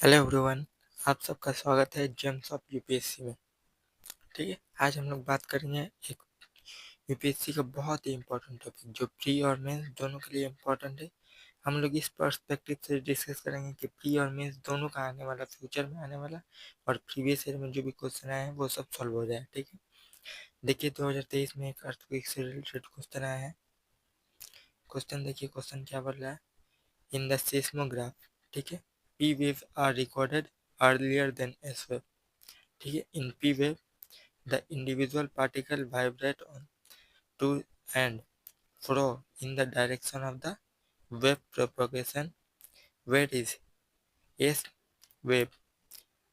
Hello everyone, आप सबका स्वागत है जेम्स ऑफ यूपीएससी में। ठीक है, आज हम लोग बात करेंगे एक यूपीएससी का बहुत ही इम्पोर्टेंट टॉपिक जो प्री और मेंस दोनों के लिए इम्पोर्टेंट है। हम लोग इस पर्सपेक्टिव से डिस्कस करेंगे कि प्री और मेंस दोनों का आने वाला, फ्यूचर में आने वाला और प्रीवियस ईयर में जो भी क्वेश्चन आए हैं वो सब सॉल्व हो जाए। ठीक है, देखिए 2023 में एक अर्थक्वेक से रिलेटेड क्वेश्चन आया है। क्वेश्चन देखिए, क्वेश्चन क्या बोल रहा है। इन द सेस्मोग्राफ, ठीक है, P wave are recorded earlier than S wave. ठीक है, in P wave the individual particle vibrate on to and fro in the direction of the wave propagation. Where is S wave?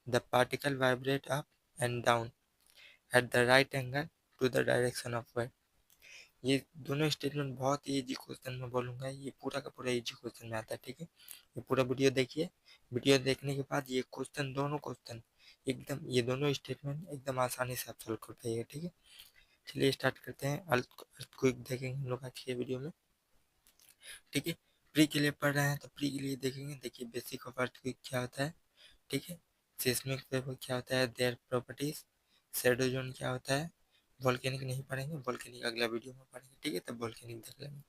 The particle vibrate up and down at the right angle to the direction of wave. ये दोनों statement बहुत ही easy question में बोलूँगा, ये पूरा का पूरा easy question में आता है। ठीक है, ये पूरा वीडियो देखिए। वीडियो देखने के बाद ये क्वेश्चन, दोनों क्वेश्चन एकदम, ये दोनों स्टेटमेंट एकदम आसानी से आप सॉल्व कर पाइएगा। ठीक है, चलिए स्टार्ट करते हैं। अर्थक्वेक देखेंगे हम लोग आज के वीडियो में। ठीक है, प्री के लिए पढ़ रहे हैं तो प्री के लिए देखेंगे। देखिए बेसिक ऑफ अर्थक्वेक क्या होता है। ठीक है, सिस्मिक वेव क्या होता है, देयर प्रॉपर्टीज, शैडो जोन क्या होता है। वोल्केनिक नहीं पढ़ेंगे, वोल्केनिक अगला वीडियो में पढ़ेंगे। ठीक है, तब वोल्केनिक देख लेंगे।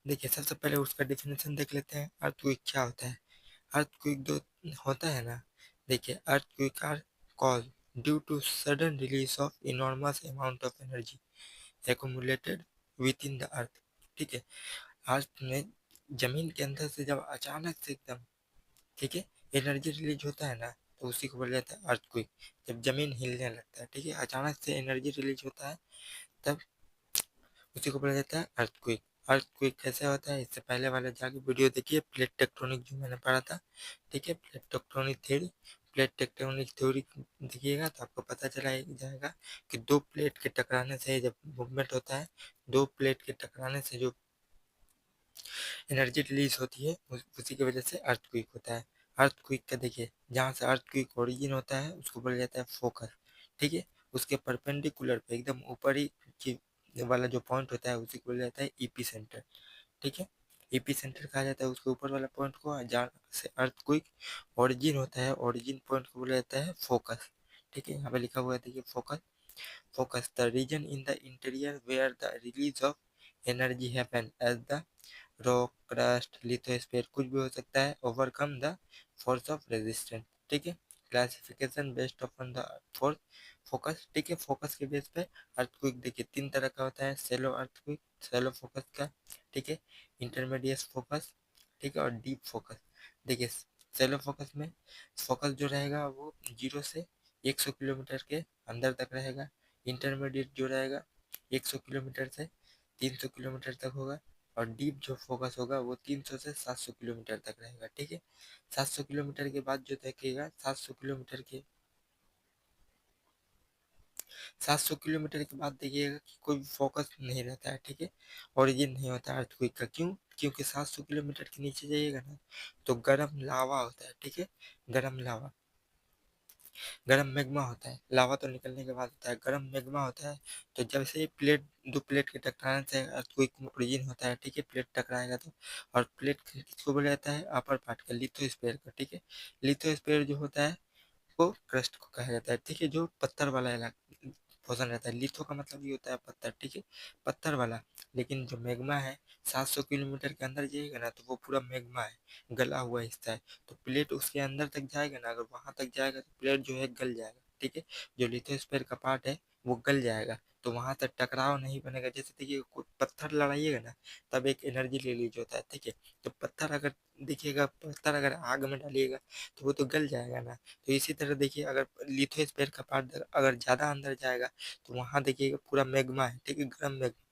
देखिए सबसे पहले उसका डेफिनेशन देख लेते हैं। अर्थक्वेक क्या होता है। अर्थक्वेक जो होता है ना, देखिए earthquake are caused due to sudden release of enormous amount of energy accumulated within the earth. ठीक है, अर्थ में जमीन के अंदर से जब अचानक से एकदम, ठीक है, एनर्जी रिलीज होता है ना, तो उसी को बोला जाता है अर्थक्वेक। जब जमीन हिलने लगता है, ठीक है, अचानक से एनर्जी रिलीज होता है, तब उसी को बोला जाता है अर्थक्वेक। अर्थक्वेक कैसे होता है, इससे पहले वाले जाके वीडियो देखिए, प्लेट टेक्टोनिक जो मैंने पढ़ा था। ठीक है, plate tectonic theory, plate tectonic theory देखिएगा तो आपको पता चला जाएगा कि दो प्लेट के टकराने से जब मूवमेंट होता है, दो प्लेट के टकराने से जो एनर्जी रिलीज होती है, उसी की वजह से अर्थक्वेक होता है। अर्थक्वेक का देखिए, जहाँ से अर्थक्वेक ओरिजिन होता है उसको बोला जाता है फोकस। ठीक है, उसके परपेंडिकुलर पे एकदम ऊपर ही वाला जो पॉइंट होता है उसी को बोला जाता है ईपी सेंटर। ठीक है, ईपी सेंटर कहा जाता है उसके ऊपर वाला पॉइंट को, जहाँ से अर्थक्वेक ओरिजिन होता है, ओरिजिन पॉइंट को बोला जाता है फोकस। ठीक है, यहाँ पे लिखा हुआ है देखिए, focus. Focus the region in the interior where the release of energy happen as the rock, crust, lithosphere कुछ भी हो सकता है, overcome the force of resistance. ठीक है, classification based on the force focus. ठीक है, फोकस के बेस पे अर्थक्वेक देखिए तीन तरह का होता है। सेलो अर्थक्वेक, सेलो फोकस का, ठीक है, इंटरमीडिएट फोकस, ठीक है, और डीप फोकस। देखिए सेलो फोकस में फोकस जो रहेगा वो 0 से 100 किलोमीटर के अंदर तक रहेगा। इंटरमीडिएट जो रहेगा 100 किलोमीटर से 300 किलोमीटर तक होगा। और डीप जो फोकस होगा वो 300 से 700 किलोमीटर तक रहेगा। ठीक है, 700 किलोमीटर के बाद जो देखेगा, 700 किलोमीटर के बाद देखिएगा कि कोई फोकस नहीं रहता है। ठीक है, ओरिजिन नहीं होता है अर्थक्वेक का। क्यों? क्योंकि 700 किलोमीटर के नीचे जाइएगा ना तो गर्म लावा होता है। ठीक है, गर्म लावा, गर्म मैग्मा होता है। लावा तो निकलने के बाद होता है, गर्म मैग्मा होता है। तो जब से प्लेट, दो प्लेट के टकराने से अर्थक्वेक ओरिजिन होता है। ठीक है, प्लेट टकराएगा तो, और प्लेट किसको बोला जाता है, अपर पार्ट का, लिथोस्फीयर का। ठीक है, लिथोस्फीयर जो होता है वो क्रस्ट को कहा जाता है। ठीक है, जो पत्थर वाला इलाका पोषण रहता है। लिथो का मतलब ये होता है पत्थर। ठीक है, पत्थर वाला। लेकिन जो मैग्मा है, 700 किलोमीटर के अंदर जाइएगा ना तो वो पूरा मैग्मा है, गला हुआ हिस्सा है। तो प्लेट उसके अंदर तक जाएगा ना, अगर वहां तक जाएगा तो प्लेट जो है गल जाएगा। ठीक है, जो लिथोस्फीयर का पार्ट है वो गल जाएगा, तो वहां तक टकराव नहीं बनेगा। जैसे देखिए पत्थर लड़ाइएगा ना तब एक एनर्जी रिलीज होता है। ठीक है, तो पत्थर अगर देखिएगा, पत्थर अगर आग में डालिएगा तो वो तो गल जाएगा ना। तो इसी तरह देखिए, अगर लिथोस्फीयर का पार्ट अगर ज़्यादा अंदर जाएगा तो वहाँ देखिएगा पूरा मैग्मा है। ठीक है, गर्म मैग्मा,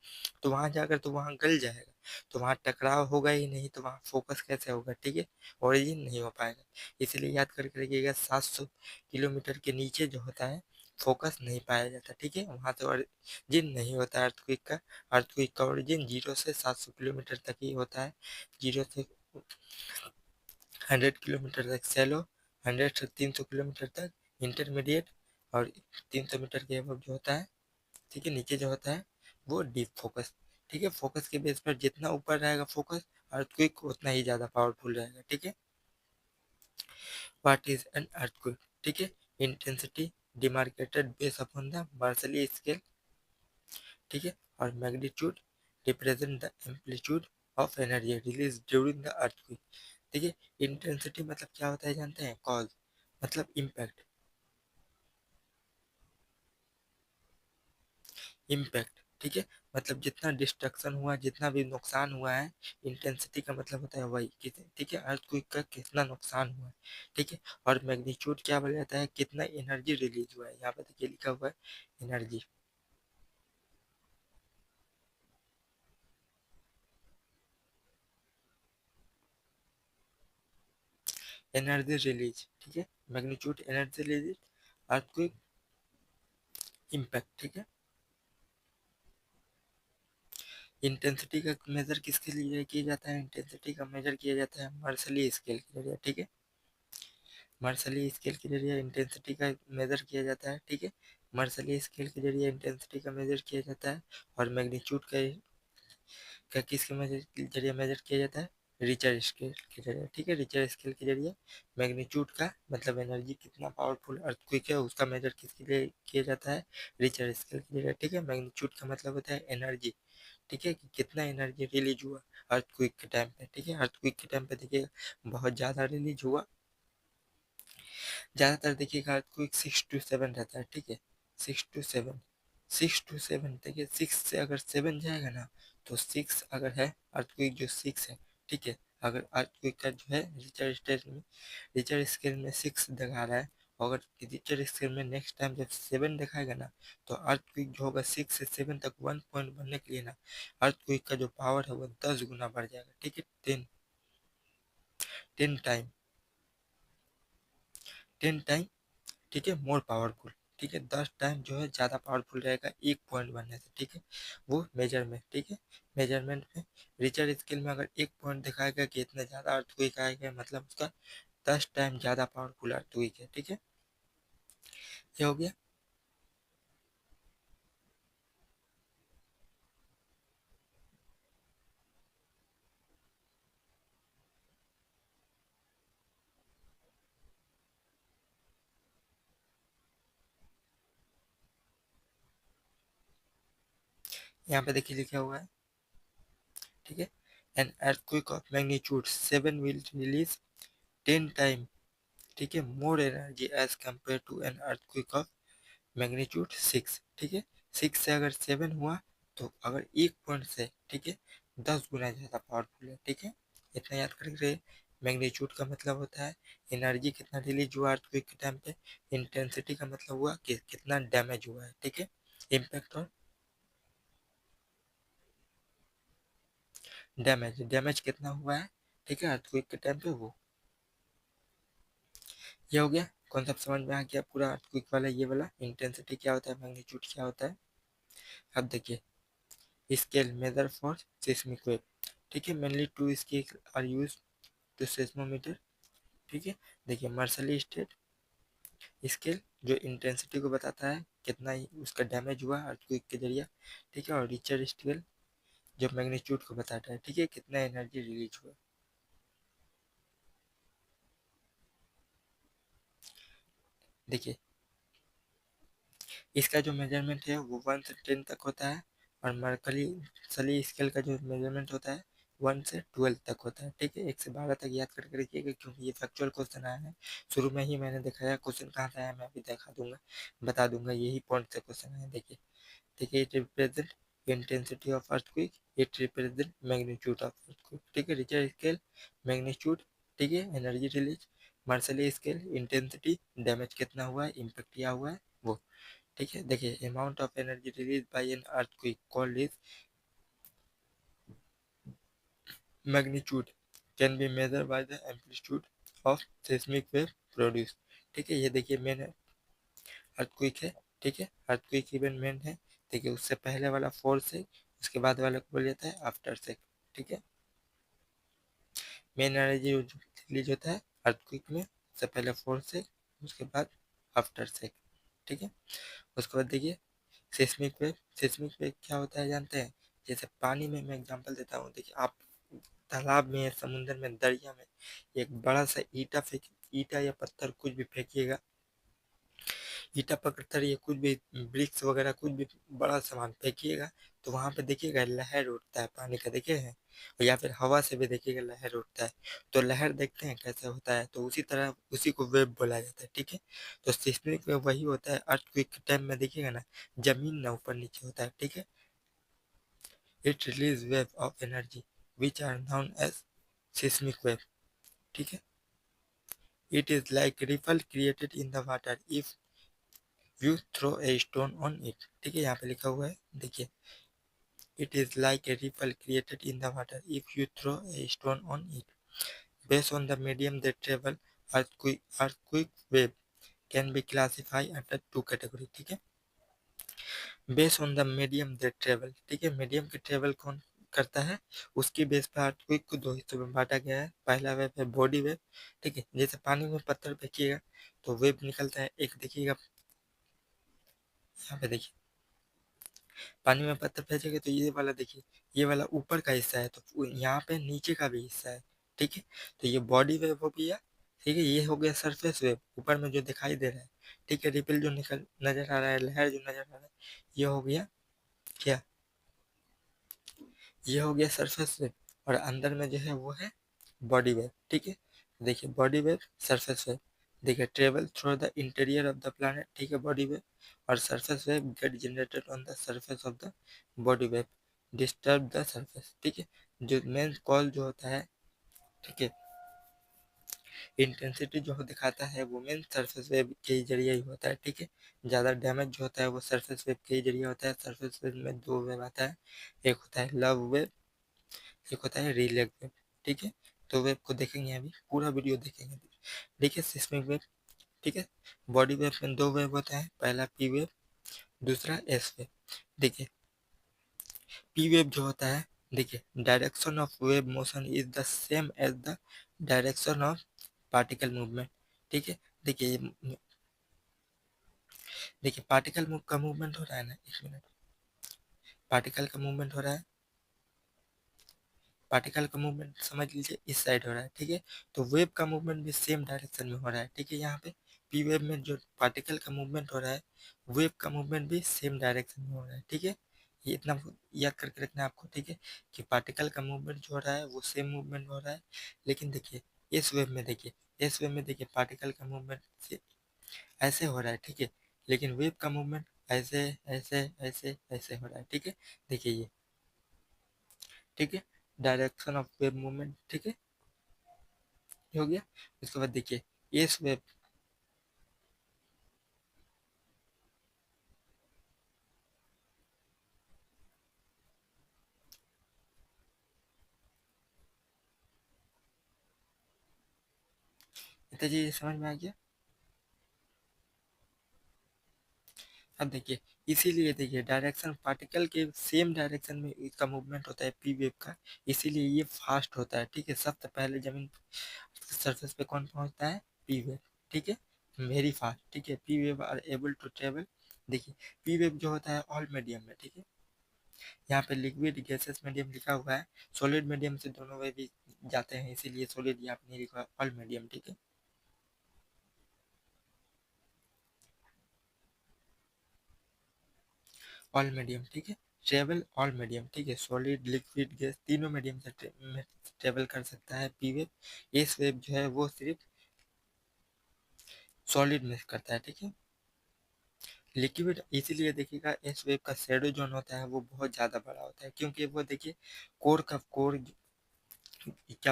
तो वहाँ जाकर तो वहाँ गल जाएगा, तो वहाँ टकराव होगा ही नहीं, तो वहाँ फोकस कैसे होगा। ठीक है, ओरिजिन नहीं हो पाएगा। इसलिए याद करके रखिएगा, 700 किलोमीटर के नीचे जो होता है फोकस नहीं पाया जाता। ठीक है, वहाँ से ओरिजिन नहीं होता है अर्थक्वेक का। अर्थक्वेक का ओरिजिन 0 से 700 किलोमीटर तक ही होता है। 0 से 100 किलोमीटर तक सेलो, 100 से 300 किलोमीटर तक इंटरमीडिएट, और 300 मीटर के अबव जो होता है, ठीक है, नीचे जो होता है वो डीप फोकस। ठीक है, फोकस के बेस पर जितना ऊपर रहेगा फोकस, अर्थक्वेक उतना ही ज़्यादा पावरफुल रहेगा। ठीक है, व्हाट इज एन अर्थक्वेक, ठीक है। Intensity demarcated base upon the Mercalli scale, ठीक है। और magnitude represent the amplitude of energy release during the earthquake, ठीक है। इंटेंसिटी मतलब क्या होता है जानते हैं, कॉज मतलब इम्पैक्ट, इम्पैक्ट, ठीक है। मतलब जितना डिस्ट्रक्शन हुआ, जितना भी नुकसान हुआ है, इंटेंसिटी का मतलब होता है वही, ठीक है, अर्थक्वेक का कितना नुकसान हुआ है, ठीक है। और मैग्नीट्यूड क्या बोला जाता है, कितना एनर्जी रिलीज हुआ है, यहाँ पे देखिए लिखा हुआ है एनर्जी, एनर्जी रिलीज, ठीक है। Magnitude energy release, earthquake impact, ठीक है। इंटेंसिटी का मेजर किसके लिए किया जाता है, इंटेंसिटी का मेजर किया जाता है मर्सली स्केल के जरिए, ठीक है। मर्सली स्केल के जरिए इंटेंसिटी का मेजर किया जाता है, ठीक है। मर्सली स्केल के जरिए इंटेंसिटी का मेजर किया जाता है। और मैग्नीट्यूड का किसके मेजर के जरिए मेजर किया जाता है, रिचर स्केल के जरिए, ठीक है। रिचर स्केल के जरिए मैग्नीट्यूड का मतलब एनर्जी कितना पावरफुल अर्थक्वेक है उसका मेजर किसके लिए किया जाता है, रिचर स्केल के जरिए, ठीक है। मैग्नीट्यूड का मतलब होता है एनर्जी, ठीक है, कि कितना एनर्जी रिलीज हुआ अर्थक्वेक के टाइम पे, ठीक है। अर्थक्वेक के टाइम पे देखिए बहुत ज़्यादा रिलीज हुआ, ज़्यादातर देखिएगा अर्थक्वेक 6 to 7 रहता है, ठीक है। 6 to 7, 6 to 7, देखिए 6 से अगर 7 जाएगा ना, तो 6 अगर है अर्थक्वेक जो 6 है, ठीक है। अगर अर्थक्वेक का जो है रिचर स्टेट में, रिचर स्केल में 6 दिखा रहा है, अगर रिचर स्केल में नेक्स्ट टाइम जब 7 दिखाएगा ना, तो अर्थक्वेक जो होगा 6 से 7 तक 1 पॉइंट बनने के लिए ना, अर्थक्वेक का जो पावर है वो 10 गुना बढ़ जाएगा, ठीक है। 10 टाइम, 10 टाइम, ठीक है, मोर पावरफुल, ठीक है। 10 टाइम जो है ज़्यादा पावरफुल रहेगा एक पॉइंट बनने से, ठीक है। वो मेजर में, ठीक है, मेजरमेंट में रिचर स्केल में अगर एक पॉइंट दिखाएगा कि इतना ज़्यादा अर्थक्वेक आएगा, मतलब उसका 10 टाइम ज़्यादा पावरफुल अर्थक्वेक है, ठीक है। ये हो गया। यहाँ पे देखिए लिखा हुआ है, ठीक है। An earthquake of magnitude 7 will release 10 time, ठीक है, more energy as compare to an earthquake of magnitude 6, ठीक है। 6 से अगर 7 हुआ, तो अगर एक पॉइंट से, ठीक है, 10 गुना ज़्यादा पावरफुल है, ठीक है। इतना याद करके, मैग्नीट्यूड का मतलब होता है एनर्जी कितना रिलीज हुआ अर्थक्वेक के टाइम पे, इंटेंसिटी का मतलब हुआ कि कितना डैमेज हुआ है, ठीक है, इम्पैक्ट और डैमेज, डैमेज कितना हुआ है, ठीक है, अर्थक्वेक के टाइम पे वो। ये हो गया कॉन्सेप्ट, समझ में आ गया पूरा अर्थक्वेक वाला, ये वाला इंटेंसिटी क्या होता है, मैग्नीट्यूड क्या होता है। अब देखिए scale measure for seismic wave, ठीक है। Mainly two scale are use to seismometer, ठीक है। देखिए मार्शली स्टेट स्केल जो इंटेंसिटी को बताता है कितना ही उसका डैमेज हुआ अर्थक्वेक के जरिए, ठीक है। और रिचर स्केल जो मैग्नीट्यूड को बताता है, ठीक है, कितना एनर्जी रिलीज हुआ। देखिए इसका जो मेजरमेंट है वो 1 से 10 तक होता है, और मरकली सली स्केल का जो मेजरमेंट होता है 1 से 12 तक होता है, ठीक है। 1 से 12 तक याद करके रखिएगा, क्योंकि ये फैक्चुअल क्वेश्चन आया है, शुरू में ही मैंने दिखाया क्वेश्चन कहाँ से आया, मैं अभी दिखा दूंगा, बता दूंगा, यही पॉइंट से क्वेश्चन है। देखिए, ठीक है, it represent intensity of earthquake, it represent magnitude of earthquake, ठीक है। रिचर स्केल मैग्नीट्यूड, ठीक है, energy release, Mercalli scale intensity, damage कितना हुआ है, इम्पेक्ट किया हुआ है वो, ठीक है। देखिए amount of energy release by an earthquake called is magnitude, can be measure by the amplitude of seismic wave produce, ठीक है। ये देखिए मेन अर्थक्वेक है, ठीक है, अर्थक्वेक इवेंट मेन है। देखिए उससे पहले वाला फोर्स है, उसके बाद वाला को बोल जाता है आफ्टर सेक, ठीक है। मेन एनर्जी रिलीज होता है अर्थक्वेक में, उससे पहले फोर्स है, उसके बाद आफ्टर सेक, ठीक है। उसके बाद देखिए सिस्मिक वेव, सिस्मिक वेव क्या होता है जानते हैं, जैसे पानी में मैं एग्जांपल देता हूँ, देखिए आप तालाब में, समुंदर में, दरिया में एक बड़ा सा ईटा फेंक ईटा या पत्थर कुछ भी फेंकिएगा, ईटा पत्थर या कुछ भी ब्रिक्स वगैरह कुछ भी बड़ा सामान फेंकिएगा, तो वहां पे देखिएगा लहर उठता है पानी का, देखे हैं? या फिर हवा से भी देखिएगा लहर उठता है। तो लहर देखते हैं कैसे होता है, तो उसी तरह उसी को वेव बोला जाता है, ठीक है? तो सिस्मिक वेव वही होता है, अर्थक्वेक के टाइम में देखिएगा ना, जमीन ना ऊपर नीचे होता है, ठीक है? It release wave of energy which are known as seismic wave, ठीक है? It is like ripple created in the water if you throw a stone on it, ठीक है? यहाँ पे लिखा हुआ है, देखिए, it is like a ripple created in the water if you throw a stone on it based on the medium they travel. Earthquake wave can be classify under two category, ठीक है? Based on the medium they travel, ठीक है? Medium के travel कौन करता है, उसकी base पर अर्थक्वेक को दो हिस्सों में बांटा गया है। पहला वेव है बॉडी वेव, ठीक है? जैसे पानी में पत्थर फेंकिएगा तो वेव निकलता है, एक देखिएगा यहाँ पे, देखिए पानी में पत्थर फेंकेंगे तो ये वाला देखिए, ये वाला ऊपर का हिस्सा है, तो यहाँ पे नीचे का भी हिस्सा है, ठीक है? तो ये बॉडी वेव हो गया, ठीक है? ये हो गया सरफेस वेव, ऊपर में जो दिखाई दे रहा है, ठीक है? रिपल जो निकल नजर आ रहा है, लहर जो नजर आ रहा है, ये हो गया क्या, ये हो गया सरफेस वेव। और अंदर में जो है वो है बॉडी वेव, ठीक है? देखिए बॉडी वेव, सरफेस वेव, देखिए travel through the interior of the planet, ठीक है? बॉडी वेव और surface wave get generated on the surface of the body wave disturb the surface, ठीक है? जो मेन कॉल जो होता है, ठीक है, इंटेंसिटी जो दिखाता है वो मेन सरफेस वेव के जरिए ही होता है, ठीक है? ज़्यादा डैमेज जो होता है वो सरफेस वेव के जरिए होता है। सरफेस वेव में दो वेव आता है, एक होता है लव वेव, एक होता है रिले वेव, ठीक है? तो वेव को देखेंगे, अभी पूरा वीडियो देखेंगे। देखिए सिस्मिक वेव, ठीक है? बॉडी वेव में दो वेव होता है, पहला पी वेव, दूसरा एस वेव। देखिए पी वेव जो होता है, देखिए direction of wave motion is the same as the direction of particle movement, ठीक है? देखिए देखिए पार्टिकल का मूवमेंट हो रहा है ना, एक मिनट, पार्टिकल का मूवमेंट हो रहा है, पार्टिकल का मूवमेंट समझ लीजिए इस साइड हो रहा है, ठीक है? तो वेव का मूवमेंट भी सेम डायरेक्शन में हो रहा है, ठीक है? यहाँ पे पी वेव में जो पार्टिकल का मूवमेंट हो रहा है, वेव का मूवमेंट भी सेम डायरेक्शन में हो रहा है, ठीक है? ये इतना याद करके रखना है आपको, ठीक है? कि पार्टिकल का मूवमेंट जो हो रहा है वो सेम मूवमेंट हो रहा है, लेकिन देखिए इस वेव में, देखिए इस वेव में, देखिए पार्टिकल का मूवमेंट ऐसे हो रहा है, ठीक है? लेकिन वेव का मूवमेंट ऐसे ऐसे ऐसे ऐसे हो रहा है, ठीक है? देखिए ये, ठीक है? डायरेक्शन ऑफ वेव मूवमेंट, ठीक है? ये हो गया। उसके बाद देखिए एस वेब, इतना चीज समझ में आ गया? अब देखिए इसीलिए देखिए डायरेक्शन पार्टिकल के सेम डायरेक्शन में इसका मूवमेंट होता है पी वेव का, इसीलिए ये फास्ट होता है, ठीक है? सबसे पहले जमीन सरफेस पे कौन पहुंचता है, पी वेव, ठीक है? वेरी फास्ट, ठीक है? P wave are able to travel, देखिए पी वेव जो होता है ऑल मीडियम में, ठीक है? यहाँ पे लिक्विड गैसेस मीडियम लिखा हुआ है, सॉलिड मीडियम से दोनों वे भी जाते हैं, इसीलिए सॉलिड यहाँ पे नहीं लिखा है, ऑल मीडियम, ठीक है? ऑल मीडियम, ठीक है? ट्रेवल ऑल मीडियम, ठीक है? सॉलिड लिक्विड गैस तीनों मीडियम से ट्रेवल कर सकता है पी वेव। एस वेव जो है वो सिर्फ सॉलिड में करता है, ठीक है? लिक्विड इसीलिए देखिएगा एस वेव का शेडो जोन होता है वो बहुत ज़्यादा बड़ा होता है, क्योंकि वो देखिए कोर क्या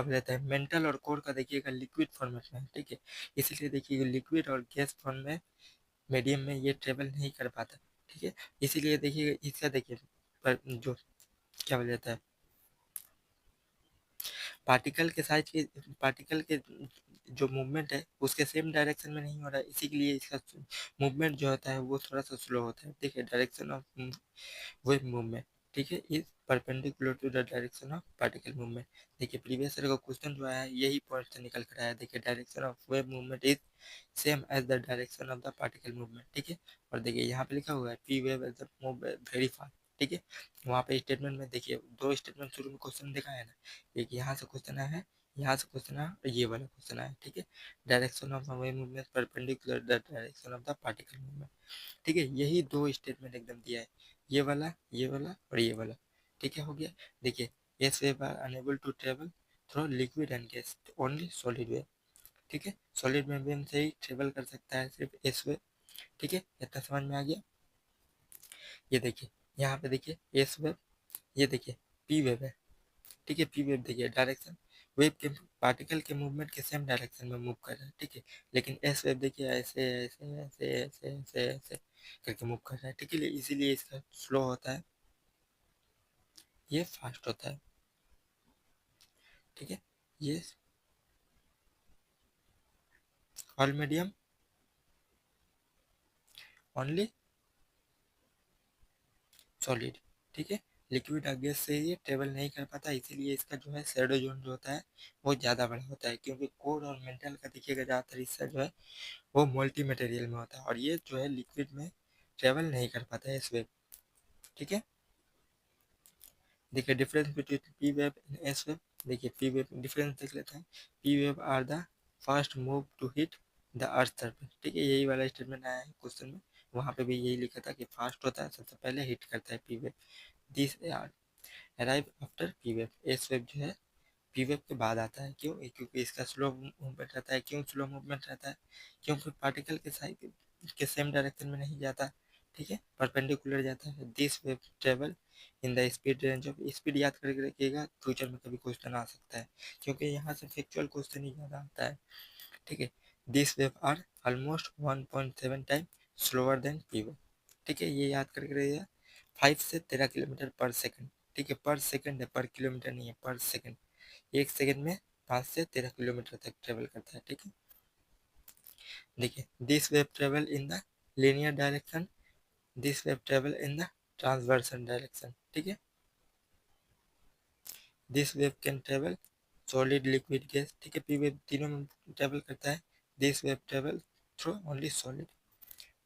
बोलता है, मेंटल और कोर का देखिएगा लिक्विड फॉर्मेट में है, ठीक है? इसलिए देखिए लिक्विड और गैस फॉर्म में मीडियम में ये ट्रेवल नहीं कर पाता, ठीक है? इसीलिए देखिए इसका देखिए पर जो क्या बोला जाता है, पार्टिकल के साइज के, पार्टिकल के जो मूवमेंट है उसके सेम डायरेक्शन में नहीं हो रहा है, इसी के लिए इसका मूवमेंट जो होता है वो थोड़ा सा स्लो होता है, ठीक है? डायरेक्शन ऑफ वेव मूवमेंट, ठीक है, is perpendicular to the direction of particle movement. देखिए प्रीवियस ईयर का क्वेश्चन जो आया है यही पॉइंट से निकल कर आया है, देखिए direction of wave movement is same as the direction of the particle movement, ठीक है? और देखिए यहाँ पे लिखा हुआ है P wave as the move very fast, ठीक है? वहाँ पे स्टेटमेंट में देखिए दो स्टेटमेंट शुरू में क्वेश्चन दिखा है ना, एक यहाँ से क्वेश्चन आया है, यहाँ से क्वेश्चन आया और ये वाला क्वेश्चन आया, ठीक है। Direction of wave movement perpendicular the direction of the particle movement, ठीक है। यही दो स्टेटमेंट एकदम दिया है, ये वाला और ये वाला, ठीक है, हो गया। देखिए, S wave are unable to travel through liquid and gas, only solid wave, ठीक है। सॉलिड मीडियम से ही ट्रेवल कर सकता है सिर्फ एस वेव, ठीक है। इतना समझ में आ गया। ये देखिए, यहाँ पे देखिए एस वेव, ये देखिए पी वेव है, ठीक है। पी वेव देखिए डायरेक्शन, वेव के पार्टिकल के मूवमेंट के सेम डायरेक्शन में मूव कर रहा है, ठीक है। लेकिन एस वेव देखिए ऐसे ऐसे ऐसे ऐसे ऐसे ऐसे करके मूव कर रहा है, ठीक है। इसीलिए इसका स्लो होता है, ये फास्ट होता है, ठीक है। ये ऑल मीडियम ओनली सॉलिड, ठीक है। लिक्विड और गैस से ये ट्रेवल नहीं कर पाता, इसीलिए इसका जो है शैडो जोन जो होता है वो ज़्यादा बड़ा होता है, क्योंकि कोर और मेंटल का देखिएगा ज़्यादातर हिस्सा जो है वो मल्टी मटेरियल में होता है, और ये जो है लिक्विड में ट्रेवल नहीं कर पाता है इस वेव, ठीक है। देखिए difference between P wave and S wave, देखिए पी वेव डिफरेंस देख लेते हैं। P wave are the fast move to hit the earth surface, ठीक है। यही वाला स्टेटमेंट आया है क्वेश्चन में, वहाँ पे भी यही लिखा था कि फास्ट होता है, सबसे पहले हिट करता है P wave. This arrive after P wave, S wave जो है पी वेव के बाद आता है, क्यों? क्योंकि इसका स्लो मूवमेंट रहता है। क्यों स्लो मूवमेंट रहता है? क्योंकि पार्टिकल के साइड के सेम डायरेक्शन में नहीं जाता, ठीक है, परपेंडिकुलर जाता है। This wave travel in the speed range of, speed याद करके रखिएगा, फ्यूचर में कभी क्वेश्चन आ सकता है, क्योंकि यहाँ से फैक्चुअल क्वेश्चन ही ज़्यादा आता है, ठीक है। This wave are almost 1.7 time slower than P wave, ठीक है, ये याद करके रहिएगा। 5 से 13 किलोमीटर पर सेकंड, ठीक है, पर सेकंड है, पर किलोमीटर नहीं है, पर सेकंड। एक सेकंड में 5 से 13 किलोमीटर तक ट्रेवल करता है, ठीक है। देखिए, this wave travel in the linear direction, this wave travel in the transversal direction, ठीक है। This wave can travel solid liquid gas, ठीक है। पी वेव तीनों में ट्रेवल करता है, this wave travel through only solid,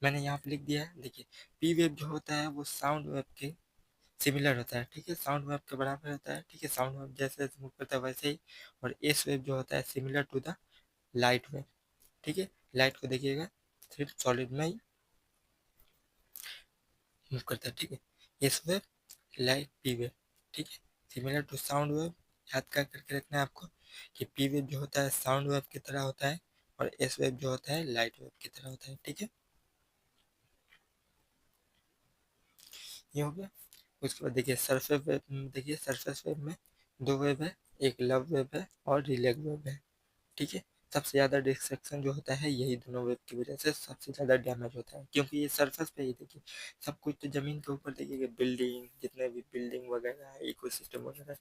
मैंने यहाँ पे लिख दिया है। देखिए, पी वेव जो होता है वो साउंड वेव के सिमिलर होता है, ठीक है, साउंड वेव के बराबर होता है, ठीक है। साउंड वेव जैसे जैसे मूव करता है वैसे ही। और एस वेव जो होता है similar to the light wave, ठीक है। लाइट को देखिएगा सिर्फ सॉलिड में ही मूव करता है, ठीक है। S wave, light, P wave, ठीक है, सिमिलर टू साउंड वेव। याद कर करके रखना है आपको कि पी वेव जो होता है साउंड वेव की तरह होता है, और एस वेव जो होता है लाइट वेव की तरह होता है, ठीक है। ये हो गया। उसके बाद देखिए सरफेस वेव, देखिए सरफेस वेव में दो वेव है, एक लव वेव है और रिले वेव है, ठीक है। सबसे ज़्यादा डिस्ट्रक्शन जो होता है यही दोनों वेब की वजह से सबसे ज़्यादा डैमेज होता है, क्योंकि ये सरफेस पे ही देखिए सब कुछ, तो ज़मीन के ऊपर देखिए बिल्डिंग, जितने भी बिल्डिंग वगैरह है, इकोसिस्टम वगैरह,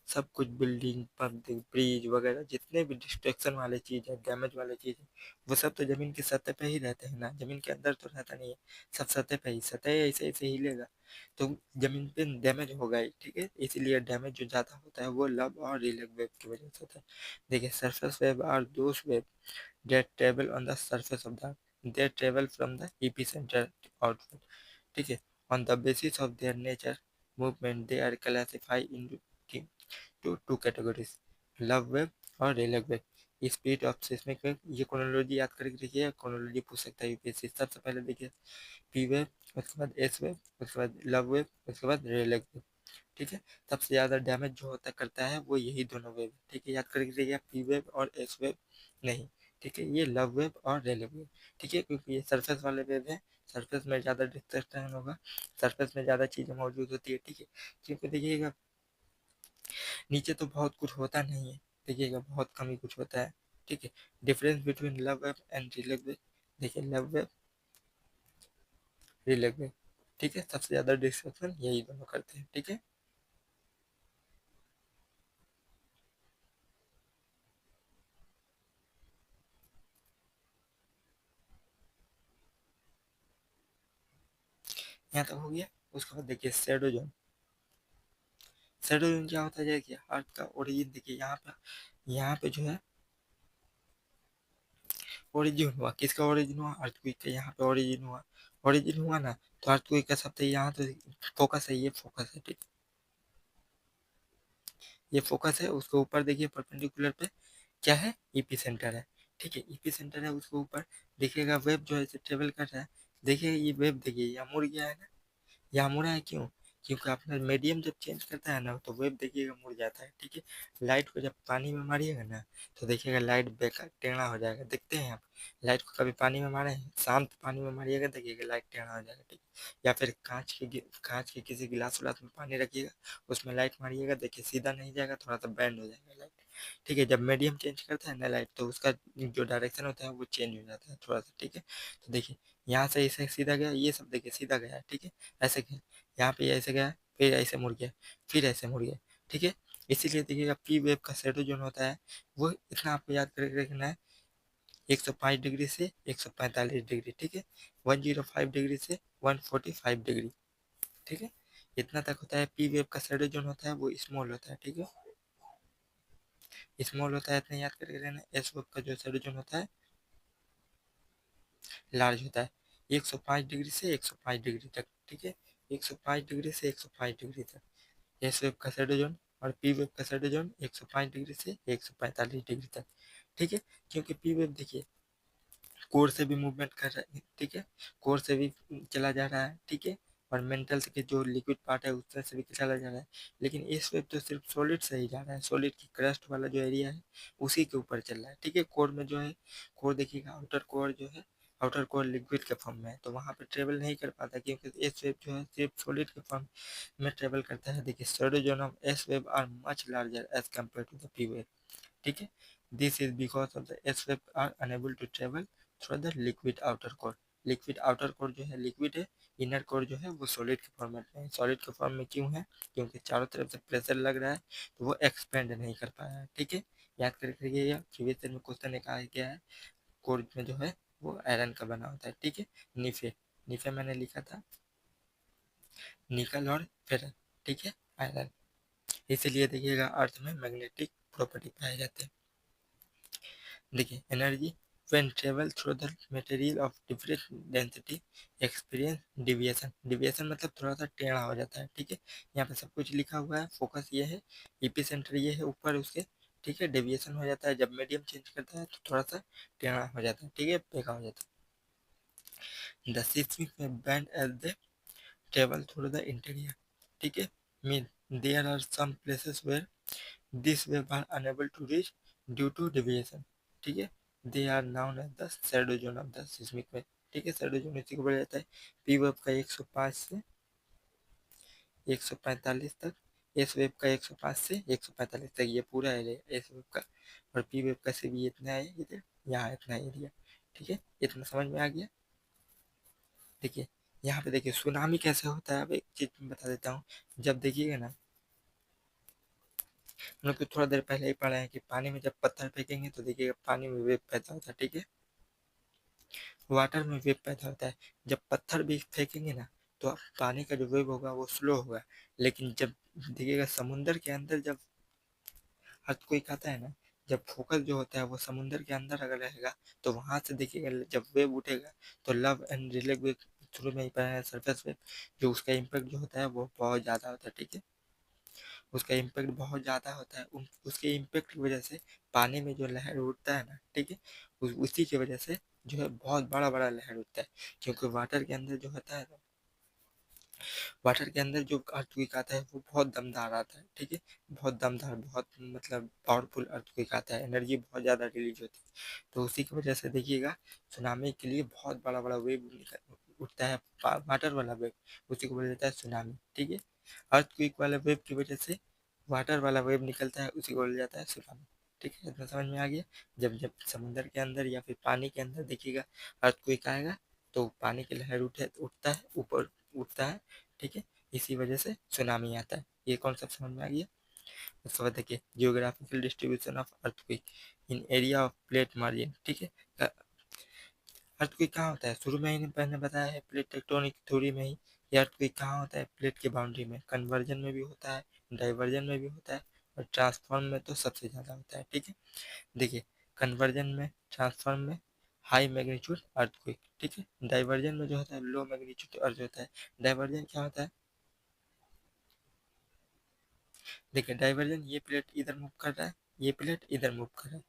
सब कुछ बिल्डिंग, पब्लिक, ब्रिज वगैरह, जितने भी डिस्ट्रक्शन वाले चीज़ है, डैमेज वाले चीज़ है, वो सब तो ज़मीन की सतह पे ही रहते हैं ना, ज़मीन के अंदर तो रहता नहीं है, सब सतह पे ही, सतह ऐसे ऐसे हिलेगा तो ज़मीन पे डैमेज होगा ही, ठीक है। इसीलिए डैमेज जो ज़्यादा होता है वो लव और रिलेग वेब की वजह से होता है। देखिए surface wave are those waves that travel on the surface of the, they travel from the epicenter outward, ठीक है। On the basis of their nature movement they are classified into two categories, love wave और Rayleigh wave. Speed of seismic wave, ये chronology याद करके देखिए, chronology पूछ सकता है यूपीएससी। सबसे पहले देखिए पी वेव, उसके बाद एस वेव, उसके बाद लव वेव, उसके बाद रेलग वेव, ठीक है। सबसे ज़्यादा डैमेज जो होता करता है वो यही दोनों वेव, ठीक है। याद करके देखिए पी वेव और एस वेव नहीं, ठीक है, ये लव वेव और रेले वेव, ठीक है, क्योंकि ये सरफेस वाले वेव है, सरफेस में ज़्यादा डिस्ट्रक्शन होगा, सरफेस में ज़्यादा चीज़ें मौजूद होती है, ठीक है। क्योंकि देखिएगा नीचे तो बहुत कुछ होता नहीं है, देखिएगा बहुत कम ही कुछ होता है, ठीक है। Difference between love wave and Rayleigh wave, देखिए लव वेव, रिलेग वेव, ठीक है, सबसे ज़्यादा डिस्ट्रक्शन यही दोनों करते हैं, ठीक है। यहाँ तक हो गया। उसके बाद देखिए शैडो जोन, शैडो जोन क्या होता है, देखिए अर्थ का ओरिजिन, देखिए यहाँ पे जो है ओरिजिन हुआ, किसका ओरिजिन हुआ, अर्थक्वेक का, यहाँ पे ओरिजिन हुआ ना, तो अर्थक्वेक का सबसे यहाँ तो फोकस है, ये फोकस है, ठीक। ये फोकस है, उसके ऊपर देखिए परपेंडिकुलर पे क्या है, ईपी सेंटर है, ठीक है, ईपी सेंटर है, उसके ऊपर देखिएगा वेब जो है ट्रेवल कर रहा है, देखिए ये वेब देखिए यहाँ मुड़ गया है ना, यहाँ मुड़ा है क्यों, क्योंकि अपना मीडियम जब चेंज करता है ना तो वेव देखिएगा मुड़ जाता है, ठीक है। लाइट को जब पानी में मारिएगा ना तो देखिएगा लाइट बेकार टेढ़ा हो जाएगा, देखते हैं आप लाइट को कभी पानी में मारे हैं, शांत पानी में मारिएगा देखिएगा लाइट टेढ़ा हो जाएगा, ठीक है। या फिर कांच के किसी गिलास विलास में पानी रखिएगा, उसमें लाइट मारिएगा, देखिए सीधा नहीं जाएगा, थोड़ा सा बैंड हो जाएगा लाइट, ठीक है। जब मीडियम चेंज करता है ना लाइट तो उसका जो डायरेक्शन होता है वो चेंज हो जाता है थोड़ा सा, ठीक है। तो देखिए यहाँ से इसे सीधा गया, ये सब देखिए सीधा गया है, ठीक है, ऐसे गया, यहाँ पे ऐसे गया, फिर ऐसे मुड़ गया, फिर ऐसे मुड़ गया, ठीक है। इसीलिए देखिएगा पी वेव का शेडो जोन होता है वो इतना आपको याद करके रखना है, 105 डिग्री से 145 डिग्री, ठीक है, 105 डिग्री से 145 डिग्री, ठीक है, इतना तक होता है। पी वेव का शेडो जोन होता है वो स्मॉल होता है, ठीक है, स्मॉल होता है, इतना याद करके रहना। एस वेव का जो शेडो जोन होता है लार्ज होता है, 105 डिग्री से 105 डिग्री तक, ठीक है, 105 डिग्री से 105 डिग्री तक एस वेव का शेडो जोन, और पी वेव का शेडो जोन 105 डिग्री से 145 डिग्री तक, ठीक है। क्योंकि पी वेव देखिए कोर से भी मूवमेंट कर रहा है, ठीक है, कोर से भी चला जा रहा है, ठीक है, और मेंटल के जो लिक्विड पार्ट है उसमें से भी चला जा रहा है, लेकिन इस वेव तो सिर्फ सॉलिड से ही जा रहा है, सॉलिड की क्रस्ट वाला जो एरिया है उसी के ऊपर चल रहा है, ठीक है। कोर में जो है, कोर देखिएगा आउटर कोर जो है, आउटर कोर लिक्विड के फॉर्म में है तो वहाँ पे ट्रेवल नहीं कर पाता, क्योंकि एस वेव जो है सिर्फ सॉलिड के फॉर्म में ट्रेवल करता है। देखिए shadow zone of S wave are much larger as compare to the P wave, ठीक है, this is because of the S wave are unable to travel through the liquid outer core, liquid outer core जो है liquid है, inner core जो है वो solid के format में है। सॉलिड के फॉर्म में क्यों है, क्योंकि चारों तरफ से प्रेशर लग रहा है तो वो एक्सपेंड नहीं कर पाया है, ठीक है। याद करके ये प्रीवियस ईयर में क्वेश्चन ने कहा गया है कोर में जो है वो आयरन का बना होता है, ठीक है। निफे, निफे मैंने लिखा था निकल और फेरस, ठीक है, आयरन, इसीलिए देखिएगा अर्थ में मैग्नेटिक प्रॉपर्टी पाए जाते हैं। देखिए energy when travel through the material of different density experience deviation, deviation मतलब थोड़ा सा टेढ़ा हो जाता है, ठीक है। यहाँ पे सब कुछ लिखा हुआ है, फोकस ये है, एपिसेंटर ये है ऊपर उसके, ठीक है, डेविएशन हो जाता है जब मीडियम चेंज करता है तो थोड़ा सा टेढ़ा हो जाता है, ठीक है, बेका हो जाता है। The seismic wave band as they travel through the interior, ठीक है, mean there are some places where this wave are unable to reach due to deviation, ठीक है, they are known as the shadow zone of the seismic wave, ठीक है, shadow zone इसी को बोला जाता है। पी वेव का 105 से 145 तक, एस वेव का 105 से 145 तक, ये पूरा एरिया एस वेव का, और पी वेव का से भी इतना है इधर, यहाँ इतना एरिया, ठीक है, इतना समझ में आ गया। देखिए यहाँ पे देखिए सुनामी कैसे होता है, अब एक चीज बता देता हूँ। जब देखिएगा ना, हम लोग तो थोड़ा देर पहले ही पढ़ा है कि पानी में जब पत्थर फेंकेंगे तो देखिएगा पानी में वेव पैदा होता है, ठीक है, वाटर में वेव पैदा होता है। जब पत्थर भी फेंकेंगे ना तो पानी का जो वेव होगा वो स्लो होगा, लेकिन जब देखिएगा समुंदर के अंदर जब अर्थक्वेक आता है ना, जब फोकस जो होता है वो समुंदर के अंदर अगर रहेगा तो वहां से देखिएगा जब वेव उठेगा तो लव एंड रिले वेव शुरू में ही पढ़ा है, सरफेस वेव, जो उसका इम्पैक्ट जो होता है वो बहुत ज़्यादा होता है, ठीक है, उसका इम्पैक्ट बहुत ज़्यादा होता है, उसके इम्पैक्ट की वजह से पानी में जो लहर उठता है ना, ठीक है, उसी की वजह से जो है बहुत बड़ा बड़ा लहर उठता है, क्योंकि वाटर के अंदर जो होता है ना, वाटर के अंदर जो अर्थक्वेक आता है वो बहुत दमदार आता है, ठीक है, बहुत दमदार, बहुत मतलब पावरफुल अर्थक्वेक आता है, एनर्जी बहुत ज़्यादा रिलीज होती है, तो उसी की वजह से देखिएगा सुनामी के लिए बहुत बड़ा बड़ा वेव उठता है, वाटर वाला वेव, उसी को बोला जाता है सुनामी, ठीक है। अर्थक्वेक वाला वेव की वजह से वाटर वाला वेव निकलता है, उसी को बोला जाता है सुनामी, ठीक है, इतना समझ में आ गया। जब जब समुद्र के अंदर या फिर पानी के अंदर देखिएगा अर्थक्वेक आएगा तो पानी की लहर उठता है, ऊपर उठता है, ठीक है, इसी वजह से सुनामी आता है। ये कॉन्सेप्ट समझ में आ गया। उसके बाद देखिए geographical distribution of earthquake in area of plate margin, ठीक है। अर्थक्वेक कहाँ होता है, शुरू में ही मैंने बताया है प्लेट टेक्टोनिक थ्योरी में ही, ये अर्थक्वेक कहाँ होता है, प्लेट की बाउंड्री में, कन्वर्जन में भी होता है, डाइवर्जन में भी होता है, और ट्रांसफॉर्म में तो सबसे ज़्यादा होता है, ठीक है। देखिए कन्वर्जन में, ट्रांसफॉर्म में हाई मैग्नीट्यूड अर्थक्वेक, ठीक है, डाइवर्जन में जो होता है लो मैग्नीट्यूड अर्थ होता है। डाइवर्जन क्या होता है, देखिए डाइवर्जन, ये प्लेट इधर मूव कर रहा है, ये प्लेट इधर मूव कर रहा है,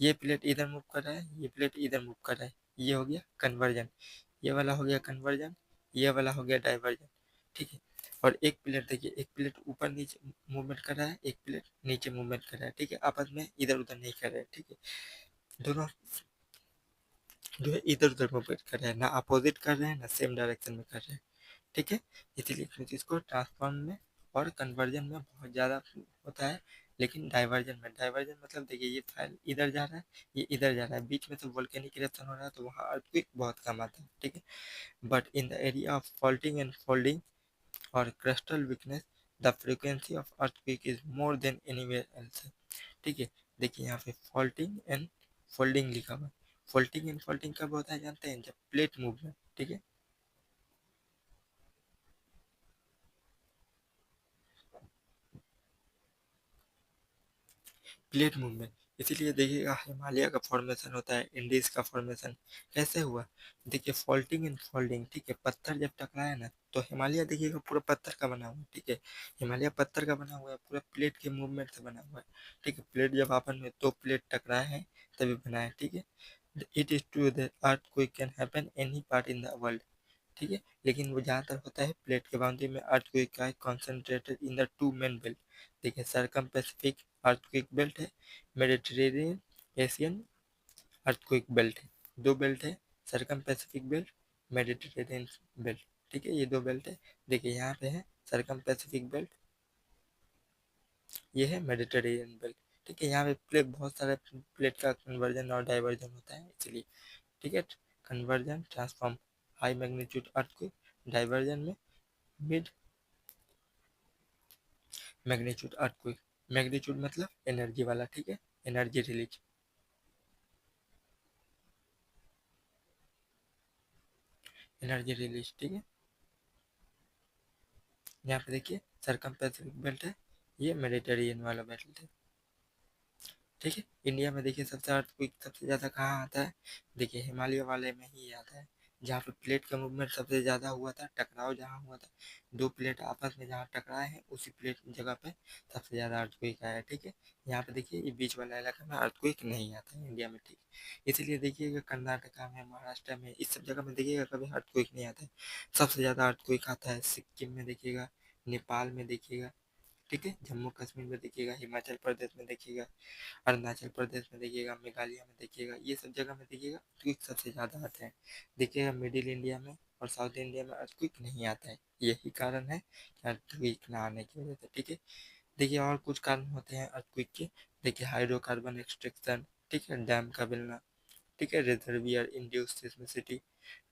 ये प्लेट इधर मूव कर रहा है, ये प्लेट इधर मूव कर रहा है, ये हो गया कन्वर्जन, ये वाला हो गया कन्वर्जन, ये वाला हो गया डाइवर्जन, ठीक है। और एक प्लेट देखिए, एक प्लेट ऊपर नीचे मूवमेंट कर रहा है, एक प्लेट नीचे मूवमेंट कर रहा है, ठीक है, आपस में इधर उधर नहीं कर रहे हैं, ठीक है। दोनों जो है इधर उधर मूवमेंट कर रहे हैं, ना अपोजिट कर रहे हैं ना सेम डायरेक्शन में कर रहे हैं, ठीक है। इसीलिए कुछ इसको ट्रांसफॉर्म में और कन्वर्जन में बहुत ज़्यादा होता है, लेकिन डाइवर्जन मतलब देखिए ये फाइल इधर जा रहा है, ये इधर जा रहा है, बीच में से वोल्केनिक इरेप्शन हो रहा है तो वहाँ अर्थक्वेक बहुत कम आता है, ठीक है। But in the area of faulting and folding और crustal weakness, the frequency of earthquake is more than anywhere else, ठीक है। देखिए यहाँ पे फॉल्टिंग एंड फोल्डिंग लिखा हुआ है, फोल्टिंग एंड फोल्डिंग कब होता है जानते हैं, जब प्लेट मूवमेंट, ठीक है, प्लेट मूवमेंट। इसीलिए देखिएगा हिमालय का फॉर्मेशन होता है, इंडीज का फॉर्मेशन कैसे हुआ, देखिए फॉल्टिंग एंड फोल्डिंग, ठीक है, पत्थर जब टकराया ना तो हिमालय देखिएगा पूरा पत्थर का बना हुआ है, ठीक है, हिमालय पत्थर का बना हुआ है, पूरा प्लेट के मूवमेंट से बना हुआ है, ठीक है, प्लेट जब आपस में दो प्लेट टकराए हैं तभी बना है, ठीक है। It is true that earthquake can happen any part in the world, ठीक है, लेकिन वो ज़्यादातर होता है प्लेट के बाउंड्री में, अर्थक्वेक का concentrated in the two main belt, देखिए सरकम पैसिफिक अर्थक्वेक बेल्ट है, मेडिटेरेनियन एशियन अर्थक्वेक बेल्ट है, दो बेल्ट है, सरकम पैसिफिक बेल्ट, मेडिटेरेनियन बेल्ट, ठीक है, ये दो बेल्ट है। देखिए यहाँ पे है सरकम पैसिफिक बेल्ट, ये है मेडिटेरेनियन बेल्ट, ठीक है। यहाँ पे प्लेट बहुत सारे प्लेट का कन्वर्जन और डाइवर्जन होता है इसलिए, ठीक है। Conversion transform high magnitude earthquake, diversion में मिड मैग्नीट्यूड अर्थक्वेक, मैग्नीट्यूड मतलब एनर्जी वाला, ठीक है, एनर्जी रिलीज, एनर्जी रिलीज, ठीक है। यहाँ पे देखिए सरकम पैसिफिक बेल्ट है, ये मेडिटेरियन वाला बेल्ट है, ठीक है। इंडिया में देखिए सबसे अर्थक्वेक सबसे ज़्यादा कहाँ आता है, देखिए हिमालय वाले में ही आता है, जहाँ पे प्लेट का मूवमेंट सबसे ज़्यादा हुआ था, टकराव जहाँ हुआ था, दो प्लेट आपस में जहाँ टकराए हैं उसी प्लेट जगह पे सबसे ज़्यादा अर्थक्वेक आया है, ठीक है। यहाँ पे देखिए ये बीच वाला इलाका में अर्थक्वेक नहीं आता है इंडिया में, ठीक है। इसीलिए देखिएगा कर्नाटका में, महाराष्ट्र में, इस सब जगह में देखिएगा कभी अर्थक्वेक नहीं आता है, सबसे ज़्यादा अर्थक्वेक आता है सिक्किम में देखिएगा, नेपाल में देखिएगा, ठीक है, जम्मू कश्मीर में देखिएगा, हिमाचल प्रदेश में देखिएगा, अरुणाचल प्रदेश में देखिएगा, मेघालय में देखिएगा, ये सब जगह में देखिएगा अर्थक्वेक सबसे ज़्यादा आते हैं। देखिएगा मिडिल इंडिया में और साउथ इंडिया में अर्थक्वेक नहीं आता है, यही कारण है कि अर्थक्वेक ना आने की वजह से, ठीक है। देखिए और कुछ कारण होते हैं अर्थक्वेक के, देखिए हाइड्रोकार्बन एक्सट्रैक्शन, ठीक है, डैम का मिलना, ठीक है, रिजर्वियर इंड्यूस सिस्मिसिटी,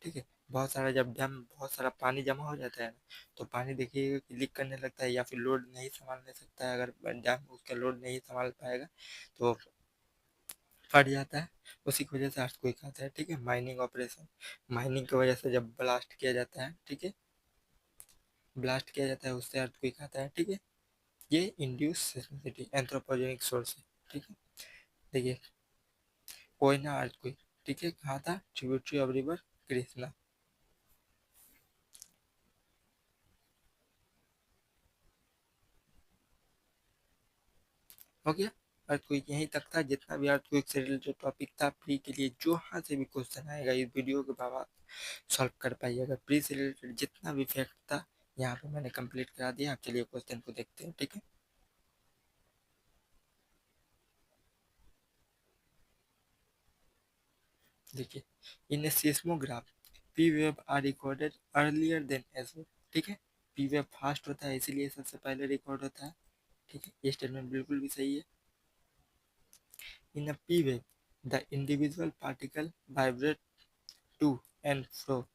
ठीक है, बहुत सारा जब डैम बहुत सारा पानी जमा हो जाता है ना तो पानी देखिएगा कि लीक करने लगता है या फिर लोड नहीं संभालने सकता है, अगर डैम उसका लोड नहीं संभाल पाएगा तो फट जाता है, उसी की वजह से अर्थक्वेक आता है, ठीक है। माइनिंग ऑपरेशन, माइनिंग की वजह से जब ब्लास्ट किया जाता है, ठीक है, ब्लास्ट किया जाता है उससे अर्थक्वेक आता है, ठीक है। ये इंड्यूस सिस्मिसिटी एंथ्रोपोजेनिक सोर्स है, ठीक है। देखिए कोयना अर्थक्वेक, ठीक है, कहा था ट्रिब्यूटरी ऑफ रिवर कृष्णा, हो गया। अर्थक्वेक यहीं तक था, जितना भी अर्थक्वेक से रिलेटेड टॉपिक था प्री के लिए जो यहाँ से भी क्वेश्चन आएगा इस वीडियो के बाद सॉल्व कर पाइएगा, प्री से रिलेटेड जितना भी फैक्ट था यहाँ पे मैंने कंप्लीट करा दिया। आप चलिए क्वेश्चन को देखते हैं, ठीक है। देखिए in seismograph P wave are recorded earlier than S wave, ठीक है, पी वेव फास्ट होता है इसीलिए सबसे पहले रिकॉर्ड होता है, ठीक है, ये स्टेटमेंट बिल्कुल भी सही है। In a P wave the individual particle vibrate to and fro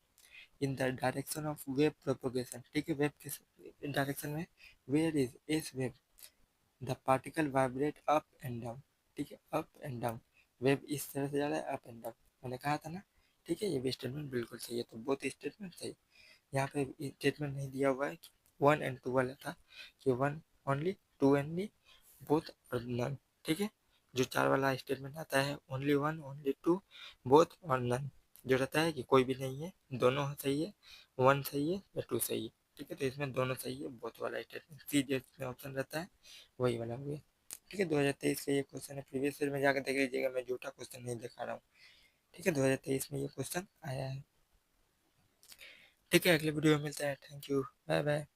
in the direction of wave propagation, ठीक है, वेव के डायरेक्शन में, where is S wave the particle vibrate up and down, ठीक है, अप एंड डाउन, वेव इस तरह से जा रहा है अप एंड डाउन, मैंने कहा था ना, ठीक है, ये भी स्टेटमेंट बिल्कुल सही है, तो बोथ स्टेटमेंट सही। यहाँ पे स्टेटमेंट नहीं दिया हुआ है कि वन एंड टू वाला था कि one only, two only, both और नन, ठीक है। जो चार वाला स्टेटमेंट आता है only one, only two, both और नन, जो रहता है कि कोई भी नहीं है, दोनों सही है, वन सही है या टू सही है, ठीक है, तो इसमें दोनों सही है, बोथ वाला स्टेटमेंट, सी जिसमें ऑप्शन रहता है वही वाला हो गया। ठीक है, 2023 का ये क्वेश्चन है, प्रीवियस ईयर में जाकर देख लीजिएगा, मैं झूठा क्वेश्चन नहीं दिखा रहा हूँ। ठीक है, 2023 में ये क्वेश्चन आया है। ठीक है, अगले वीडियो में मिलता है। Thank you, bye bye.